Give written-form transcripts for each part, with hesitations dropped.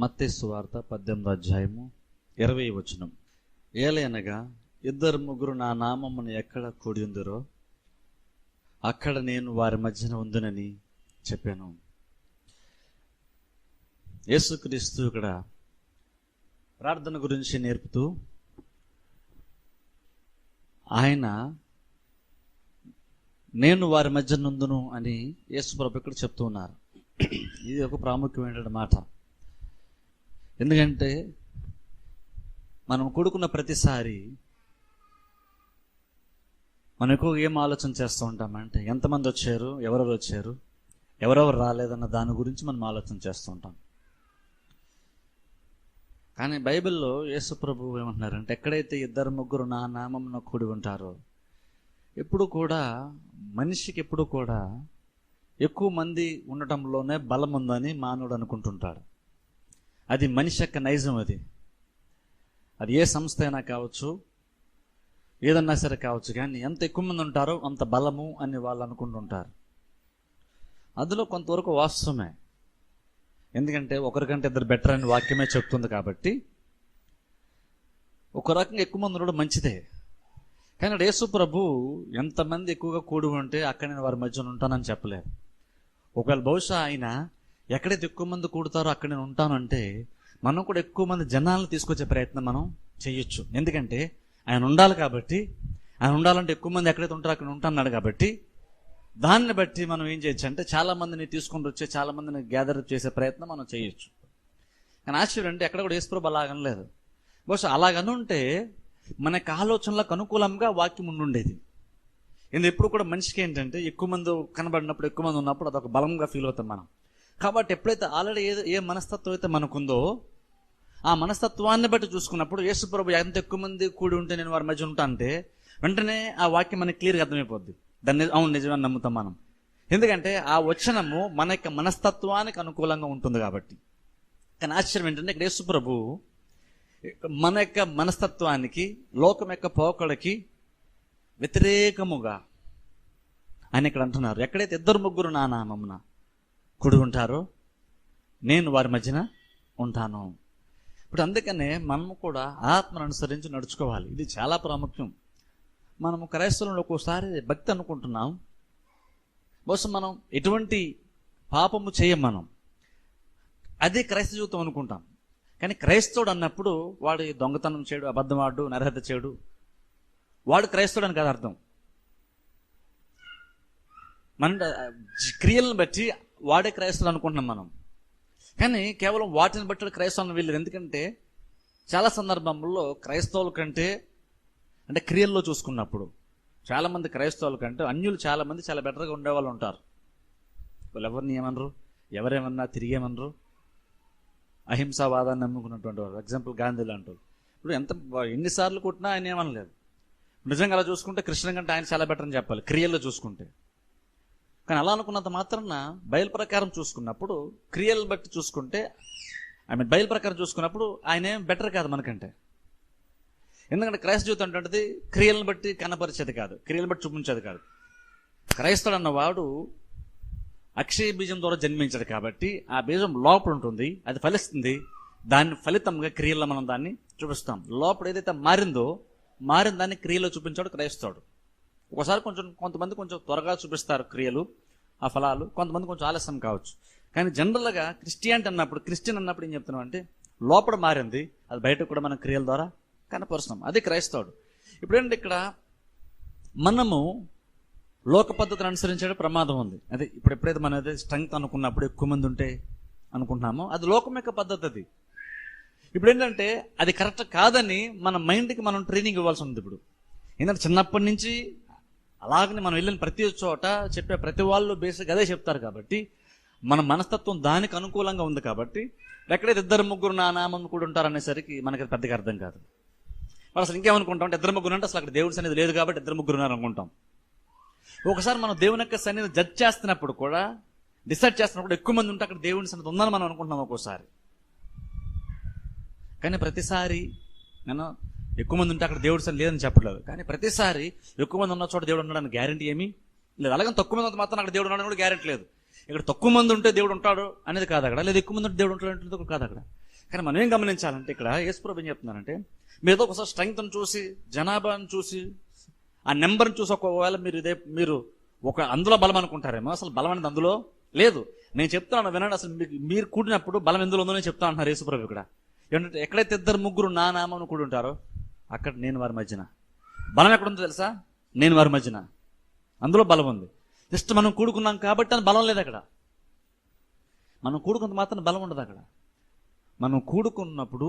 మత్తయి సువార్త 18వ అధ్యాయము 20వ వచనం. ఏలయనగా ఇద్దరు ముగ్గురు నా నామమును ఎక్కడ కూడి ఉందరో అక్కడ నేను వారి మధ్యన ఉందునని చెప్పాను. యేసుక్రీస్తు ఇక్కడ ప్రార్థన గురించి నేర్పుతూ ఆయన నేను వారి మధ్య నుందును అని యేసుప్రభు ఇక్కడ చెప్తూ ఉన్నారు. ఇది ఒక ప్రాముఖ్యమైన మాట. ఎందుకంటే మనం కూడుకున్న ప్రతిసారి మనం ఎక్కువగా ఏం ఆలోచన చేస్తూ ఉంటామంటే ఎంతమంది వచ్చారు, ఎవరెవరు వచ్చారు, ఎవరెవరు రాలేదన్న దాని గురించి మనం ఆలోచన చేస్తూ ఉంటాం. కానీ బైబిల్లో యేసు ప్రభు ఏమంటున్నారంటే ఎక్కడైతే ఇద్దరు ముగ్గురు నా నామమున కూడి ఉంటారో, ఎప్పుడు కూడా మనిషికి ఎప్పుడు కూడా ఎక్కువ మంది ఉండటంలోనే బలం ఉందని మానవుడు అనుకుంటుంటాడు. అది మనిషి యొక్క నైజం. అది ఏ సంస్థ అయినా కావచ్చు, ఏదన్నా సరే కావచ్చు, కానీ ఎంత ఎక్కువ మంది ఉంటారో అంత బలము అని వాళ్ళు అనుకుంటుంటారు. అందులో కొంతవరకు వాస్తవమే. ఎందుకంటే ఒకరికంటే ఇద్దరు బెటర్ అని వాక్యమే చెప్తుంది కాబట్టి ఒక రకంగా ఎక్కువ మంది ఉండడం మంచిదే. కానీ యేసు ప్రభు ఎంతమంది ఎక్కువగా కూడి ఉంటే అక్కడ నేను వారి మధ్యన ఉంటానని చెప్పలేదు. ఒకవేళ బహుశా ఆయన ఎక్కడైతే ఎక్కువ మంది కూడతారో అక్కడ నేను ఉంటానంటే మనం కూడా ఎక్కువ మంది జనాలను తీసుకొచ్చే ప్రయత్నం మనం చేయొచ్చు. ఎందుకంటే ఆయన ఉండాలి కాబట్టి, ఆయన ఉండాలంటే ఎక్కువ మంది ఎక్కడైతే ఉంటారో అక్కడ ఉంటాన్నాడు కాబట్టి దాన్ని బట్టి మనం ఏం చేయొచ్చు అంటే చాలా మందిని తీసుకొని వచ్చే, చాలా మందిని గ్యాదర్ చేసే ప్రయత్నం మనం చేయొచ్చు. కానీ ఆశ్చర్యం అంటే ఎక్కడ కూడా యేసు ప్రభు అలాగనలేదు. బహుశా అలాగనుంటే మనకు ఆలోచనలకు అనుకూలంగా వాక్యం ఉండుండేది. ఎందుకు ఎప్పుడు కూడా మనిషికి ఏంటంటే ఎక్కువ మంది కనబడినప్పుడు, ఎక్కువ మంది ఉన్నప్పుడు అదొక బలంగా ఫీల్ అవుతాం మనం. కాబట్టి ఎప్పుడైతే ఆల్రెడీ ఏ మనస్తత్వం అయితే మనకుందో ఆ మనస్తత్వాన్ని బట్టి చూసుకున్నప్పుడు యేసు ప్రభు ఎంత ఎక్కువ మంది కూడి ఉంటే నేను వారి మధ్య ఉంటా అంటే వెంటనే ఆ వాక్యం మనకి క్లియర్గా అర్థమైపోద్ది. దాన్ని అవును నిజమని నమ్ముతాం మనం. ఎందుకంటే ఆ వచనము మన యొక్క మనస్తత్వానికి అనుకూలంగా ఉంటుంది కాబట్టి. కానీ ఆశ్చర్యం ఏంటంటే ఇక్కడ యేసు ప్రభు మన యొక్క మనస్తత్వానికి, లోకం యొక్క పోకడకి వ్యతిరేకముగా ఆయన ఇక్కడ అంటున్నారు, ఎక్కడైతే ఇద్దరు ముగ్గురు నా నామమున కూడి ఉంటారో నేను వారి మధ్యన ఉంటాను. ఇప్పుడు అందుకనే మనము కూడా ఆత్మను అనుసరించి నడుచుకోవాలి. ఇది చాలా ప్రాముఖ్యం. మనము క్రైస్తవులను ఒక్కోసారి భక్తి అనుకుంటున్నాం, బహుశా మనం ఎటువంటి పాపము చేయం, మనం అదే క్రైస్తవ జీవితం అనుకుంటాం. కానీ క్రైస్తవుడు అన్నప్పుడు వాడు దొంగతనం చేయడు, అబద్ధం ఆడు, నరహత్య చేయడు, వాడు క్రైస్తవుడు అని కాదు అర్థం. మన క్రియలను బట్టి వాడే క్రైస్తవుడు అనుకుంటున్నాం మనం. కానీ కేవలం వాటిని బట్టి క్రైస్తవులను వీళ్ళదు. ఎందుకంటే చాలా సందర్భంలో క్రైస్తవుల కంటే అంటే క్రియల్లో చూసుకున్నప్పుడు చాలామంది క్రైస్తవుల కంటే అన్యులు చాలామంది చాలా బెటర్గా ఉండేవాళ్ళు ఉంటారు. వాళ్ళు ఎవరిని ఏమనరు, ఎవరేమన్నా తిరిగేమనరు, అహింసావాదాన్ని నమ్ముకున్నటువంటి వారు. ఎగ్జాంపుల్ గాంధీ లాంటి వాళ్ళు. ఇప్పుడు ఎన్నిసార్లు కొట్టినా ఆయన ఏమనలేదు. నిజంగా అలా చూసుకుంటే కృష్ణ కంటే ఆయన చాలా బెటర్ అని చెప్పాలి క్రియల్లో చూసుకుంటే. కానీ అలా అనుకున్నంత మాత్రాన బయలు ప్రకారం చూసుకున్నప్పుడు, క్రియలు బట్టి చూసుకుంటే, బయలు ప్రకారం చూసుకున్నప్పుడు ఆయన ఏం బెటర్ కాదు మనకంటే. ఎందుకంటే క్రైస్తవ జీవితం అంటే క్రియలను బట్టి కనపరిచేది కాదు, క్రియలను బట్టి చూపించేది కాదు. క్రైస్తవుడు అన్నవాడు అక్షయ బీజం ద్వారా జన్మించాడు కాబట్టి ఆ బీజం లోపల ఉంటుంది, అది ఫలిస్తుంది. దాని ఫలితంగా క్రియల్లో మనం దాన్ని చూపిస్తాం. లోపల ఏదైతే మారిన దాన్ని క్రియలో చూపించాడు క్రైస్తవుడు. ఒకసారి కొంతమంది కొంచెం త్వరగా చూపిస్తారు క్రియలు, ఆ ఫలాలు, కొంతమంది కొంచెం ఆలస్యం కావచ్చు. కానీ జనరల్గా క్రిస్టియన్ అన్నప్పుడు ఏం చెప్తున్నాం అంటే లోపల మారింది, అది బయట కూడా మనం క్రియల ద్వారా కనపరుస్తున్నాం. అది క్రైస్తవుడు. ఇప్పుడేంటి ఇక్కడ మనము లోక పద్ధతిని అనుసరించే ప్రమాదం ఉంది. అదే ఇప్పుడు ఎప్పుడైతే మన స్ట్రెంగ్త్ అనుకున్నప్పుడు ఎక్కువ మంది ఉంటే అనుకుంటున్నామో అది లోకం యొక్క పద్ధతి. అది ఇప్పుడు ఏంటంటే అది కరెక్ట్ కాదని మన మైండ్కి మనం ట్రైనింగ్ ఇవ్వాల్సి ఉంది. ఇప్పుడు ఏంటంటే చిన్నప్పటి నుంచి అలాగని మనం వెళ్ళిన ప్రతి చోట చెప్పే ప్రతి వాళ్ళు బేసిక్ అదే చెప్తారు కాబట్టి మన మనస్తత్వం దానికి అనుకూలంగా ఉంది కాబట్టి ఎక్కడైతే ఇద్దరు ముగ్గురు నా నామం కూడా ఉంటారనేసరికి మనకి పెద్దగా అర్థం కాదు. వాళ్ళు అసలు ఇంకేమనుకుంటాం అంటే ఇద్దరు ముగ్గురు అంటే అసలు అక్కడ దేవుడి సన్నిధి లేదు కాబట్టి ఇద్దరు ముగ్గురు ఉన్నారు అనుకుంటాం. ఒకసారి మనం దేవుని యొక్క సన్నిధి జడ్జ్ చేస్తున్నప్పుడు కూడా, డిసైడ్ చేస్తున్నప్పుడు ఎక్కువ మంది ఉంటే అక్కడ దేవుని సన్నిధి ఉందని మనం అనుకుంటున్నాం ఒక్కోసారి. కానీ ప్రతిసారి నేను ఎక్కువ మంది ఉంటే అక్కడ దేవుడి సన్నిధి లేదని చెప్పలేదు. కానీ ప్రతిసారి ఎక్కువ మంది ఉన్న చోట దేవుడు ఉండడానికి గ్యారెంటీ ఏమీ లేదు. అలాగే తక్కువ మంది మాత్రం అక్కడ దేవుడు ఉండడానికి కూడా గ్యారెంటీ లేదు. ఇక్కడ తక్కువ మంది ఉంటే దేవుడు ఉంటాడు అనేది కాదు అక్కడ, లేదా ఎక్కువ మంది ఉంటే దేవుడు ఉంటాడు అనేది కాదు అక్కడ. కానీ మనం ఏం గమనించాలంటే ఇక్కడ యేసుప్రభు ఏం చెప్తున్నారంటే, మీరు ఏదో ఒకసారి స్ట్రెంగ్త్ని చూసి, జనాభాను చూసి, ఆ నెంబర్ని చూసి ఒకవేళ మీరు ఒక అందులో బలం అనుకుంటారేమో. అసలు బలం అనేది అందులో లేదు. నేను చెప్తున్నాను వినండి, అసలు మీరు కూడినప్పుడు బలం ఎందులో ఉందో నేను చెప్తా అంటున్నారు యేసుప్రభు ఇక్కడ. ఏంటంటే ఎక్కడైతే 2-3 నా నామమున కూడి ఉంటారో అక్కడ నేను వారి మధ్యన. బలం ఎక్కడుందో తెలుసా? నేను వారి మధ్యన. అందులో బలం ఉంది. జస్ట్ మనం కూడుకున్నాం కాబట్టి అని బలం లేదు అక్కడ. మనం కూడుకున్నంత మాత్రం బలం ఉండదు అక్కడ. మనం కూడుకున్నప్పుడు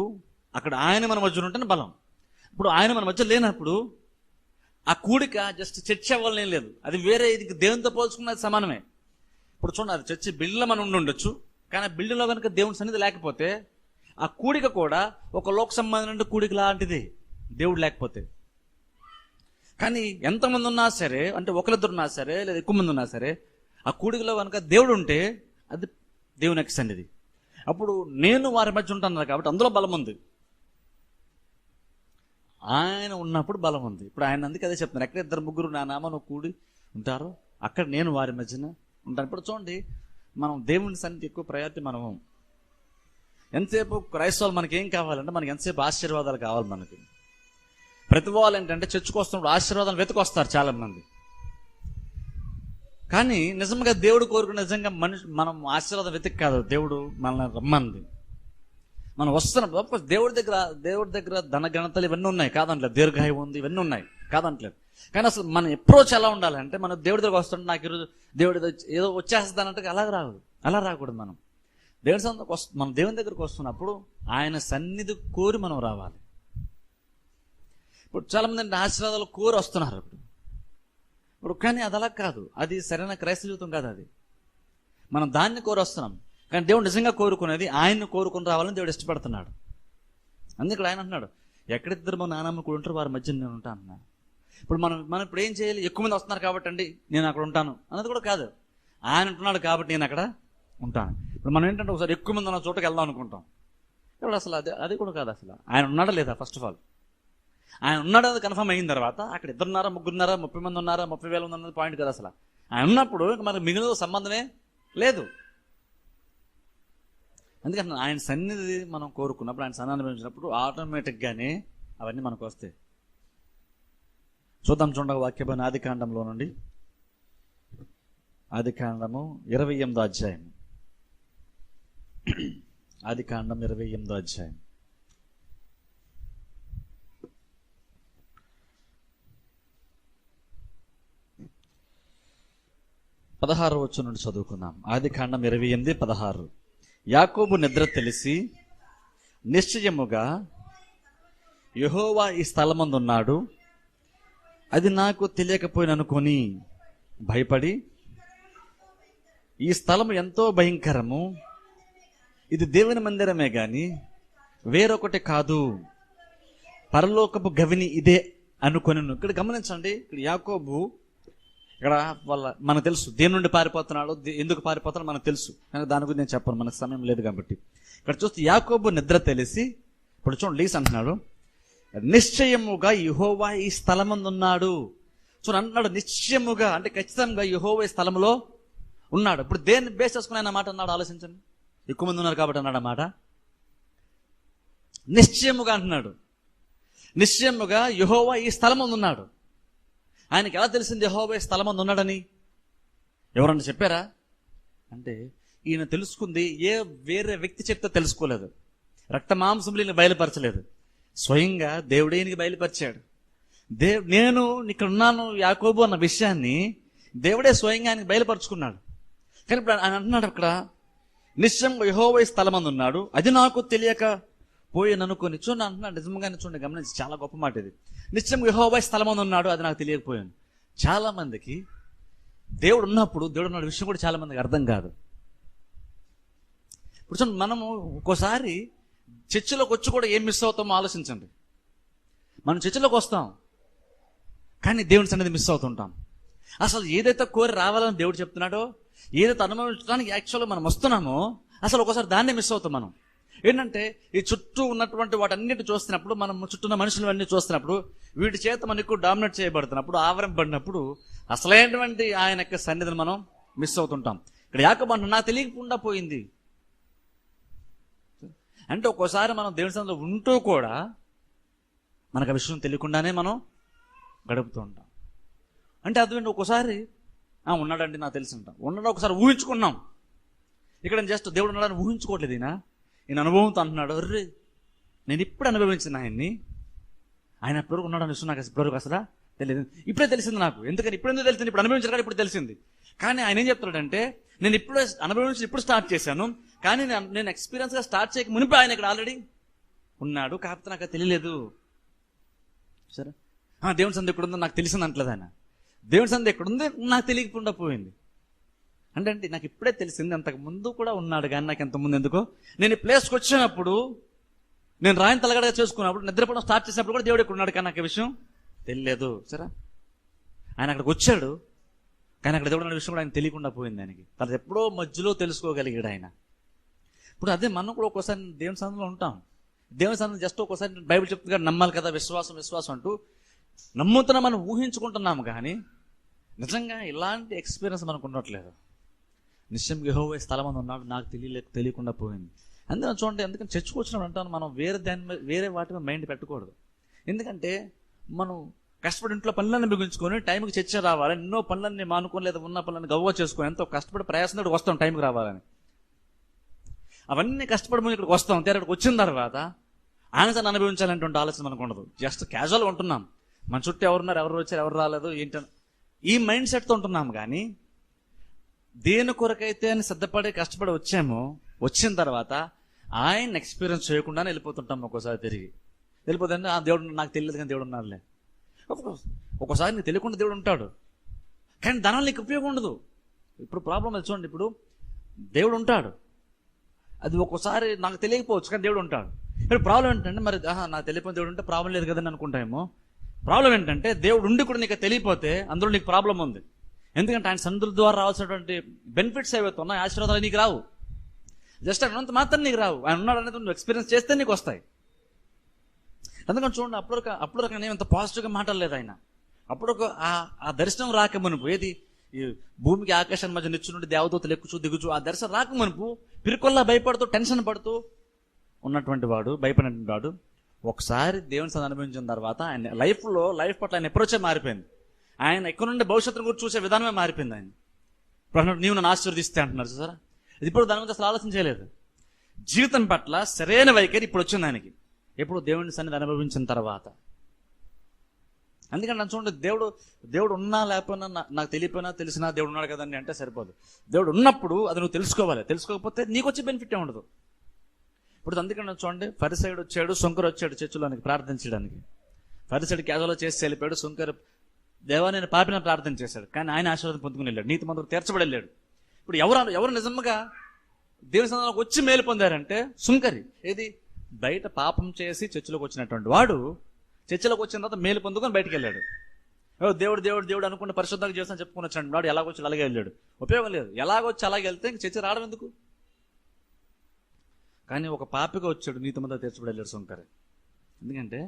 అక్కడ ఆయన మన మధ్యన ఉంటేనే బలం. ఇప్పుడు ఆయన మన మధ్య లేనప్పుడు ఆ కూడిక జస్ట్ చర్చ అవ్వాలని లేదు. అది వేరే, ఇది దేవునితో పోల్చుకున్నది సమానమే. ఇప్పుడు చూడండి, అది చర్చి బిల్డింగ్లో మనం ఉండొచ్చు, కానీ ఆ బిల్డింగ్లో కనుక దేవుని సన్నిధి లేకపోతే ఆ కూడిక కూడా ఒక లోక సంబంధం కూడిక లాంటిది దేవుడు లేకపోతే. కానీ ఎంతమంది ఉన్నా సరే, అంటే ఒకరిద్దరు ఉన్నా సరే లేదా ఎక్కువ మంది ఉన్నా సరే, ఆ కూడికలో కనుక దేవుడు ఉంటే అది దేవుని యొక్క సన్నిధి. అప్పుడు నేను వారి మధ్య ఉంటాను కాబట్టి అందులో బలం ఉంది. ఆయన ఉన్నప్పుడు బలం ఉంది. ఇప్పుడు ఆయన అందుకే అదే చెప్తున్నారు, ఎక్కడ 2-3 నా నామమున కూడి ఉంటారో అక్కడ నేను వారి మధ్యన ఉంటాను. ఇప్పుడు చూడండి, మనం దేవుని సన్నిధి ఎక్కువ ప్రయారిటీ. మనం ఎంతసేపు క్రైస్తవులు మనకి ఏం కావాలంటే, మనకి ఎంతసేపు ఆశీర్వాదాలు కావాలి. మనకి ప్రతి వాళ్ళు ఏంటంటే చర్చకు వస్తున్నప్పుడు ఆశీర్వాదాలు వెతుకొస్తారు చాలా మంది. కానీ నిజంగా దేవుడు కోరుకున్న నిజంగా మనం ఆశీర్వాదం వెతికి కాదు, దేవుడు మనల్ని రమ్మంది. మనం వస్తున్నాం దేవుడి దగ్గర ధన ఘనతలు ఇవన్నీ ఉన్నాయి కాదంటలేదు, దీర్ఘాయు ఉంది, ఇవన్నీ ఉన్నాయి కాదంటలేదు. కానీ అసలు మన అప్రోచ్ ఎలా ఉండాలంటే, మనం దేవుడి దగ్గర వస్తుంటే నాకు ఈరోజు దేవుడి ఏదో వచ్చేస్తానంటే అలా రాకూడదు. మనం దేవుని దగ్గరకు వస్తున్నప్పుడు ఆయన సన్నిధి కోరి మనం రావాలి. ఇప్పుడు చాలా మంది ఆశీర్వాదాలు కోరి వస్తున్నారు ఇప్పుడు కానీ అది అలా కాదు, అది సరైన క్రైస్తవ జీవితం కాదు. అది మనం దాన్ని కోరి వస్తున్నాం. కానీ దేవుడు నిజంగా కోరుకునేది ఆయన్ని కోరుకుని రావాలని దేవుడు ఇష్టపడుతున్నాడు. అందుకే ఆయన అంటున్నాడు, ఎక్కడిద్దరు మన నాన్నమ్మ కూడా ఉంటారు వారి మధ్య నేను ఉంటాను అన్నాడు. ఇప్పుడు మనం ఇప్పుడు ఏం చేయాలి? ఎక్కువ మంది వస్తున్నారు కాబట్టి అండి నేను అక్కడ ఉంటాను అన్నది కూడా కాదు. ఆయన ఉంటున్నాడు కాబట్టి నేను అక్కడ ఉంటాను. ఇప్పుడు మనం ఏంటంటే ఒకసారి ఎక్కువ మంది ఉన్న చోటకి వెళ్దాం అనుకుంటాం. ఇప్పుడు అసలు అది కూడా కాదు. అసలు ఆయన ఉన్నాడా లేదా? ఫస్ట్ ఆఫ్ ఆల్ ఆయన ఉన్నాడు అది కన్ఫర్మ్ అయిన తర్వాత అక్కడ 2 3 30 మంది ఉన్నారా 30,000 ఉందన్నది పాయింట్ కదా. అసలు ఆయన ఉన్నప్పుడు మనకు మిగిలిన సంబంధమే లేదు. అందుకని ఆయన సన్నిధి మనం కోరుకున్నప్పుడు, ఆయన సన్నిధిని అనుభవించినప్పుడు ఆటోమేటిక్గానే అవన్నీ మనకు వస్తాయి. చూద్దాం, చూడండి వాక్యమైన ఆదికాండంలో నుండి, ఆదికాండము 28వ అధ్యాయం. ఆదికాండం 28వ అధ్యాయం 16వ వచనం నుండి చదువుకుందాం. ఆదికాండం 28:16. యాకోబు నిద్ర తెలిసి నిశ్చయముగా యెహోవా ఈ స్థలమందు ఉన్నాడు, అది నాకు తెలియకపోయిననుకొని భయపడి, ఈ స్థలము ఎంతో భయంకరము, ఇది దేవుని మందిరమే గాని వేరొకటి కాదు, పరలోకపు గవిని ఇదే అనుకొనెను. ఇక్కడ గమనించండి, ఇక్కడ యాకోబు ఇక్కడ మనకు తెలుసు దేని నుండి పారిపోతున్నాడో, ఎందుకు పారిపోతున్నాడో మనకు తెలుసు. కానీ దాని గురించి నేను చెప్పను, మనకు సమయం లేదు కాబట్టి. ఇక్కడ చూస్తే యాకోబు నిద్ర తెలిసి, ఇప్పుడు చూడండి లీస్ అంటున్నాడు, నిశ్చయముగా యెహోవా ఈ స్థలమందు ఉన్నాడు. చూడండి అంటున్నాడు నిశ్చయముగా, అంటే ఖచ్చితంగా యెహోవా ఈ స్థలంలో ఉన్నాడు. ఇప్పుడు దేన్ని బేస్ చేసుకుని ఆయన మాట అన్నాడు ఆలోచించండి. ఎక్కువ మంది ఉన్నారు కాబట్టి అన్నాడు అన్నమాట. నిశ్చయముగా అంటున్నాడు, నిశ్చయముగా యెహోవా ఈ స్థలమందు ఉన్నాడు. ఆయనకి ఎలా తెలిసింది యెహోవా ఈ స్థలమందు ఉన్నాడని? ఎవరన్నా చెప్పారా? అంటే ఈయన తెలుసుకుంది వేరే వ్యక్తి చెప్తే తెలుసుకోలేదు, రక్త మాంసములు ఈయన బయలుపరచలేదు, స్వయంగా దేవుడే ఈయనకి బయలుపరిచాడు. నేను ఇక్కడ ఉన్నాను యాకోబు అన్న విషయాన్ని దేవుడే స్వయంగా ఆయనకి బయలుపరుచుకున్నాడు. కానీ ఇప్పుడు ఆయన అంటున్నాడు అక్కడ, నిశ్చయంగా యెహోవా ఈ స్థలమందు ఉన్నాడు, అది నాకు తెలియక పోయాననుకొని. చూడండి అంటున్నాడు, నిజంగానే చూడండి, గమనించి చాలా గొప్ప మాట ఇది. నిశ్చయంగా యెహోవా ఈ స్థలమందు ఉన్నాడు, అది నాకు తెలియకపోయాను. చాలా మందికి దేవుడు ఉన్నప్పుడు దేవుడు ఉన్న విషయం కూడా చాలా మందికి అర్థం కాదు. ఇప్పుడు చూడండి, మనము ఒక్కోసారి చర్చిలోకి వచ్చి కూడా ఏం మిస్ అవుతామో ఆలోచించండి. మనం చర్చిలోకి వస్తాం కానీ దేవుని సన్నిధి మిస్ అవుతుంటాం. అసలు ఏదైతే కోరి రావాలని దేవుడు చెప్తున్నాడో, ఏదైతే అనుభవించడానికి యాక్చువల్గా మనం వస్తున్నామో, అసలు ఒక్కోసారి దాన్నే మిస్ అవుతాం. మనం ఏంటంటే ఈ చుట్టూ ఉన్నటువంటి వాటన్నిటి చూస్తున్నప్పుడు, మనం చుట్టూ ఉన్న మనుషులు అన్ని చూస్తున్నప్పుడు, వీటి చేత మనకు డామినేట్ చేయబడుతున్నప్పుడు, ఆవరింపబడినప్పుడు అసలైనటువంటి ఆయన యొక్క సన్నిధిని మనం మిస్ అవుతుంటాం. ఇక్కడ యాకోబు నాకు తెలియకుండా పోయింది. అంటే ఒక్కోసారి మనం దేవుని సన్నిధిలో ఉంటూ కూడా మనకు ఆ విషయం తెలియకుండానే మనం గడుపుతూ ఉంటాం. అంటే అదేంటి, ఒక్కోసారి ఉన్నాడంటే నాకు తెలిసి ఉంటాం, ఉన్నాడు ఒకసారి ఊహించుకున్నాం. ఇక్కడ జస్ట్ దేవుడు ఉన్నాడని ఊహించుకోవట్లేదు. ఈయన అనుభవంతో అంటున్నాడు, అర్రే నేను ఇప్పుడు అనుభవించిన ఆయన ఎప్పటివరకు ఉన్నాడని విషయం నాకు ఇప్పటివరకు అసలు తెలియదు, ఇప్పుడే తెలిసింది నాకు. ఎందుకని ఇప్పుడు ఎందుకు తెలిసింది? ఇప్పుడు అనుభవించారు కానీ ఇప్పుడు తెలిసింది. కానీ ఆయన ఏం చెప్తున్నాడంటే, నేను ఇప్పుడు అనుభవించి ఇప్పుడు స్టార్ట్ చేశాను, కానీ నేను ఎక్స్పీరియన్స్గా స్టార్ట్ చేయక మునిపి ఆయన ఇక్కడ ఆల్రెడీ ఉన్నాడు, కాకపోతే నాకు తెలియలేదు. సరే, దేవుని సన్నిధి ఎక్కడుందో నాకు తెలిసింది అంటలేదు ఆయన. దేవుని సన్నిధి ఎక్కడుంది నాకు తెలియకుండా పోయింది అంటే నాకు ఇప్పుడే తెలిసింది, అంతకు ముందు కూడా ఉన్నాడు కానీ నాకు ఎంతమంది ఎందుకో. నేను ఈ ప్లేస్కి వచ్చినప్పుడు, నేను రాయిని తలగడగా చేసుకున్నప్పుడు, నిద్రపోవడం స్టార్ట్ చేసినప్పుడు కూడా దేవుడు ఎక్కడ ఉన్నాడు కానీ నాకు విషయం తెలియలేదు. సరే, ఆయన అక్కడికి వచ్చాడు కానీ అక్కడ దేవుడు అనే విషయం కూడా ఆయన తెలియకుండా పోయింది ఆయనకి. తను ఎప్పుడో మధ్యలో తెలుసుకోగలిగాడు ఆయన. ఇప్పుడు అదే మనం కూడా ఒక్కోసారి దేవుని సన్నిధిలో ఉంటాం. దేవుని సన్నిధి జస్ట్ ఒక్కోసారి బైబిల్ చెప్తుంది కదా, నమ్మాలి కదా, విశ్వాసం అంటూ నమ్ముతున్నా మనం ఊహించుకుంటున్నాము, కానీ నిజంగా ఇలాంటి ఎక్స్పీరియన్స్ మనకు ఉండట్లేదు. నిశ్చయం యెహోవా స్థలమందు ఉన్నాడు, నాకు తెలియకుండా పోయింది. అందుకని చూడండి, ఎందుకంటే చర్చకు వచ్చినప్పుడు అంటాను, మనం వేరే వాటి మీద మైండ్ పెట్టకూడదు. ఎందుకంటే మనం కష్టపడి ఇంట్లో పనులన్నీ బిగించుకొని టైంకి చర్చ రావాలని, ఎన్నో పనులన్నీ మానుకొని లేదా ఉన్న పనులన్నీ గవ్వ చేసుకొని ఎంతో కష్టపడి ప్రయాసంతో వస్తాం టైంకి రావాలని. అవన్నీ కష్టపడి మనం ఇక్కడికి వస్తాం. ఇక్కడికి వచ్చిన తర్వాత ఆనందాన్ని అనుభవించాలనేటువంటి ఆలోచన మనకు ఉండదు. జస్ట్ క్యాజువల్గా ఉంటున్నాం. మన చుట్టూ ఎవరున్నారు, ఎవరు వచ్చారు, ఎవరు రాలేదు ఏంటని ఈ మైండ్ సెట్తో ఉంటున్నాం. కానీ దేని కొరకైతే అని సిద్ధపడి కష్టపడి వచ్చామో, వచ్చిన తర్వాత ఆయన ఎక్స్పీరియన్స్ చేయకుండానే వెళ్ళిపోతుంటాం. ఒక్కోసారి తిరిగి వెళ్ళిపోతే దేవుడు నాకు తెలియదు కానీ దేవుడు ఉన్నాడులే. ఒక్కోసారి నీకు తెలియకుండా దేవుడు ఉంటాడు, కానీ దానివల్ల నీకు ఉపయోగం ఉండదు. ఇప్పుడు ప్రాబ్లం అది చూడండి. ఇప్పుడు దేవుడు ఉంటాడు, అది ఒక్కోసారి నాకు తెలియకపోవచ్చు కానీ దేవుడు ఉంటాడు. ఇప్పుడు ప్రాబ్లం ఏంటంటే, మరి నాకు తెలియకపోతే దేవుడు ఉంటే ప్రాబ్లం లేదు కదని అనుకుంటామేమో. ప్రాబ్లం ఏంటంటే, దేవుడు ఉండి కూడా నీకు తెలియపోతే అందులో నీకు ప్రాబ్లం ఉంది. ఎందుకంటే ఆయన సన్నిధుల ద్వారా రావాల్సినటువంటి బెనిఫిట్స్ ఏవైతే ఉన్నాయో, ఆశీర్వాదాలు నీకు రావు. జస్ట్ అన్నంత మాత్రం నీకు రావు. ఆయన ఉన్నాడు అనేది నువ్వు ఎక్స్పీరియన్స్ చేస్తే నీకు వస్తాయి. అందుకని చూడండి, అప్పుడు రకం ఏమంత పాజిటివ్గా మాట్లాడలేదు ఆయన. అప్పుడు ఆ దర్శనం రాక మునుపు, ఏది ఈ భూమికి ఆకాశం మధ్య నిచ్చునుండి దేవదూతలు ఎక్కుచు దిగుచు, ఆ దర్శనం రాక మునుపు పిరుకొల్లా భయపడుతూ టెన్షన్ పడుతూ ఉన్నటువంటి వాడు, భయపడినటువంటి వాడు ఒకసారి దేవుని సన్నిధిని అనుభవించిన తర్వాత ఆయన లైఫ్ పట్ల ఆయన అప్రోచే మారిపోయింది. ఆయన ఎక్కడ నుండి భవిష్యత్తును గురించి చూసే విధానమే మారిపోయింది. ఆయన ఇప్పుడు నీవు నన్ను ఆశీర్వదిస్తే అంటున్నారు సార్. ఇప్పుడు దాని గురించి అసలు ఆలోచన చేయలేదు. జీవితం పట్ల సరైన వైఖరి ఇప్పుడు వచ్చింది ఆయనకి, ఎప్పుడు దేవుని సన్నిధి అనుభవించిన తర్వాత. అందుకని నన్ను చూడండి, దేవుడు ఉన్నా లేకపోయినా, నాకు తెలియపోయినా తెలిసినా దేవుడు ఉన్నాడు కదండి అంటే సరిపోదు. దేవుడు ఉన్నప్పుడు అది నువ్వు తెలుసుకోవాలి. తెలుసుకోకపోతే నీకు వచ్చే బెనిఫిట్ ఉండదు. ఇప్పుడు అందుకని చూడండి, ఫరిసయుడు వచ్చాడు, సుంకరు వచ్చాడు చర్చిలోనికి ప్రార్థించడానికి. ఫరిసయుడు క్యాజువల్గా చేసి వెళ్ళిపోయాడు, సుంకరు దేవా నేను పాపిన ప్రార్థన చేశాడు, కానీ ఆయన ఆశీర్వాదం పొందుకుని వెళ్ళాడు, నీతిమంతుడు తీర్చబడి వెళ్ళాడు. ఇప్పుడు ఎవరు నిజంగా దేవుని సన్నిధిలోకి వచ్చి మేలు పొందారంటే సుంకరి. ఏది బయట పాపం చేసి చర్చిలోకి వచ్చినటువంటి వాడు చర్చిలోకి వచ్చిన తర్వాత మేలు పొందుకొని బయటకు వెళ్ళాడు. దేవుడు అనుకున్న పరిశుద్ధంగా చేస్తాను చెప్పుకుని వచ్చాడు వాడు. ఎలాగొచ్చి అలాగే వెళ్ళాడు, ఉపయోగం లేదు. ఎలాగొచ్చి అలాగే వెళ్తే ఇంక చర్చ రావడం ఎందుకు? కానీ ఒక పాపిగా వచ్చాడు, నీతిమంతుడు తీర్చబడి వెళ్ళాడు సుంకరి. ఎందుకంటే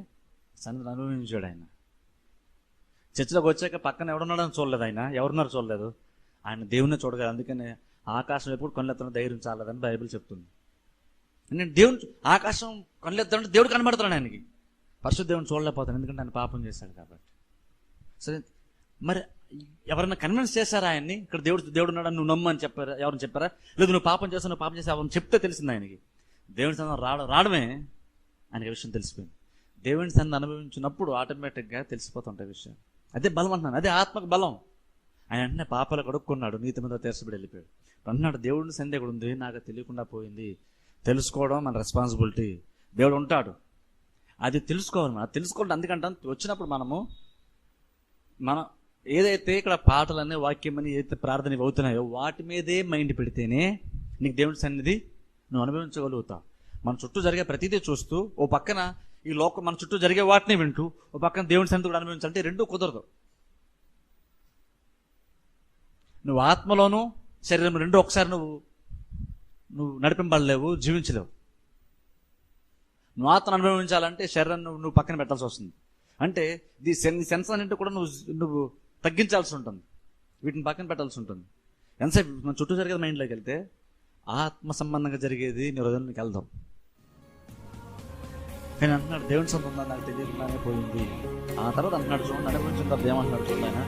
సన్నిధిని అనుభవించాడు ఆయన. చర్చిలోకి వచ్చాక పక్కన ఎవడున్నాడని చూడలేదు ఆయన, ఎవరున్నారు చూడలేదు, ఆయన దేవుణ్ణి చూడగలరు. అందుకని ఆకాశం ఎప్పుడు కళ్ళెత్తన ధైర్యం చాలదని బైబిల్ చెప్తుంది. నేను దేవుని ఆకాశం కళ్ళెత్తాడంటే దేవుడు కనబడతాడు ఆయనకి, పరిశుద్ధ దేవుని చూడలేకపోతాను ఎందుకంటే ఆయన పాపం చేశాడు కాబట్టి. సరే, మరి ఎవరైనా కన్విన్స్ చేశారా ఆయన్ని? ఇక్కడ దేవుడు ఉన్నాడని నువ్వు నమ్ము అని చెప్పారా? ఎవరిని చెప్పారా? లేదు నువ్వు పాపం చేసి ఎవరిని చెప్తే తెలిసింది ఆయనకి. దేవుని సన్నిధి రావడమే ఆయనకి విషయం తెలిసిపోయింది. దేవుని సన్నిధి అనుభవించినప్పుడు ఆటోమేటిక్గా తెలిసిపోతుంటాయి విషయం. అదే బలం అంటున్నాను, అదే ఆత్మకు బలం. ఆయన వెంటనే పాపాలు కడుక్కున్నాడు, నీతి మీద తీర్చబడి వెళ్ళిపోయాడు. అన్నాడు దేవుడిని సన్నిధి ఎక్కడ ఉంది, నాకు తెలియకుండా పోయింది. తెలుసుకోవడం మన రెస్పాన్సిబిలిటీ. దేవుడు ఉంటాడు, అది తెలుసుకోవాలి. మనం తెలుసుకోవాలి. అందుకంటే వచ్చినప్పుడు మనం ఏదైతే ఇక్కడ పాటలన్నీ వాక్యం అని ఏదైతే ప్రార్థన అవుతున్నాయో వాటి మీదే మైండ్ పెడితేనే నీకు దేవుని సన్నిధి నువ్వు అనుభవించగలుగుతావు. మన చుట్టూ జరిగే ప్రతిదీ చూస్తూ ఓ పక్కన ఈ లోకం మన చుట్టూ జరిగే వాటిని వింటూ ఓ పక్కన దేవుని సన్నిధి కూడా అనుభవించాలంటే రెండూ కుదరదు. నువ్వు ఆత్మలోనూ శరీరం రెండు ఒకసారి నువ్వు నడిపింపలేవు, జీవించలేవు. నువ్వు ఆత్మను అనుభవించాలంటే శరీరాన్ని నువ్వు పక్కన పెట్టాల్సి వస్తుంది. అంటే ఈ సెన్స్ అన్నింటి కూడా నువ్వు తగ్గించాల్సి ఉంటుంది, వీటిని పక్కన పెట్టాల్సి ఉంటుంది. ఎంతసేపు మన చుట్టూ జరిగేది మైండ్లోకి వెళ్తే ఆత్మ సంబంధంగా జరిగేది నీ హృదయంలోకి వెళ్దాం. కానీ అంటున్నాడు దేవుని సొంతం ఉందని నాకు తెలియకుండానే పోయింది. ఆ తర్వాత అంటున్నాడు చూడండి, అనుభవించిన తర్వాత ఏమంటున్నాడు చూడండి ఆయన,